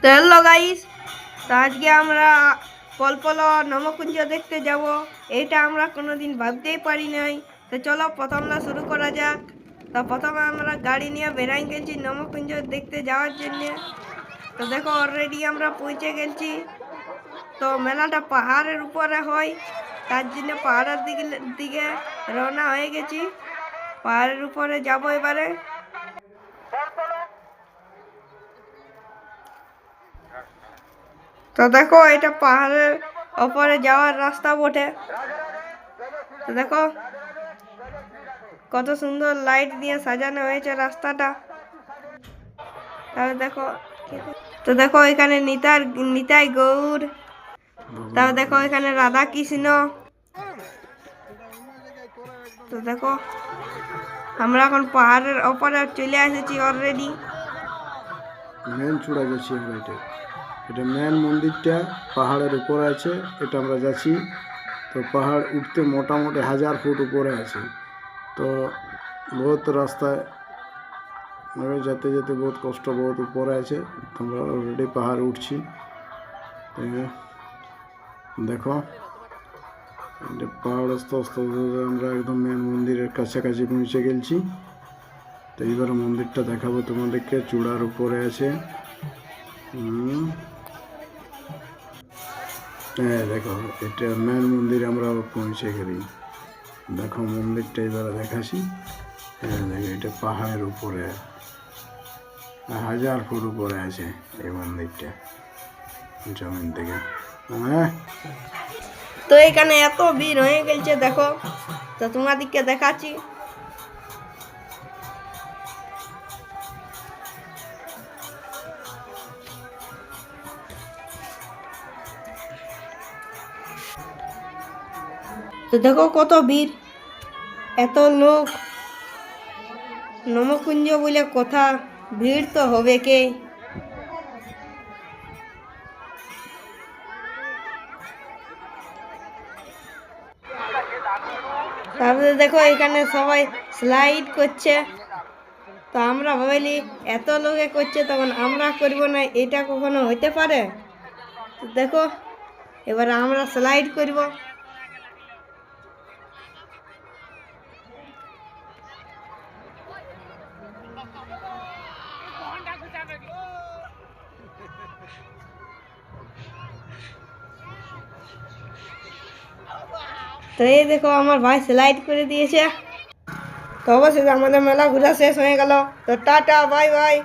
তো hello guys, তো আজকে আমরা পলপলা নমকুঞ্জ দেখতে যাব। এটা আমরা কোনোদিন ভাবতেই পারি নাই। তো চলো প্রথমটা শুরু করা যাক। তো প্রথমে আমরা গাড়ি নিয়ে বেরাই গেছি নমকুঞ্জ দেখতে যাওয়ার জন্য। তো দেখো অলরেডি আমরা পৌঁছে গেছি। তো মেলাটা পাহাড়ের উপরে হয়, তার জন্য পাহাড়ের দিকে রওনা হয়ে গেছি। পাহাড়ের উপরে যাব এবারে। তো দেখো এটা পাহাড়ের ওপরে যাওয়ার রাস্তা বটে। তো দেখো কত সুন্দর লাইট দিয়ে সাজানো হয়েছে রাস্তাটা। তাহলে দেখো, তো দেখো এখানে নিতাই গৌর, তারপর দেখো এখানে রাধা কৃষ্ণ। তো দেখো আমরা এখন পাহাড়ের ওপরে চলে এসেছি অলরেডি। মেন চূড়া যাচ্ছি আমরা। এটা মেন মন্দিরটা পাহাড়ের উপরে আছে, এটা আমরা যাচ্ছি। তো পাহাড় উঠতে মোটামুটি 1000 ফুট উপরে আছে। তো বহুত রাস্তায় যেতে যেতে বহুত কষ্ট, বহুত উপরে আছে। আমরা অলরেডি পাহাড় উঠছি। দেখো এটা পাহাড় আস্তে আস্তে আমরা একদম মেন মন্দিরের কাছাকাছি পৌঁছে গেছি। তো এইবার মন্দিরটা দেখাবো তোমাদেরকে। চূড়ার উপরে আছে। হ্যাঁ দেখো এটা মেন মন্দির আমরা পৌঁছে গেলি। দেখো মন্দিরটা এবার দেখাচ্ছি। হ্যাঁ দেখো এটা পাহাড়ের উপরে 1000 ফুট উপরে আছে এই মন্দিরটা জমিন থেকে। হ্যাঁ তো এখানে এত ভিড় হয়ে গেছে দেখো। তো তোমাদেরকে দেখাচ্ছি। তো দেখো কত ভিড়, এত লোক। নমকুঞ্জ বলে কথা, ভিড় তো হবে কে। তারপরে দেখো এখানে সবাই স্লাইড করছে। তো আমরা ভাবলি এত লোকে করছে তখন আমরা করব না, এটা কখনো হইতে পারে। তো দেখো এবার আমরা স্লাইড করব। তো এই দেখো আমার ভাই স্লাইড করে দিয়েছে। তো অবশ্যই আমাদের মেলা ঘোরা শেষ হয়ে গেল। তো টাটা, বাই বাই।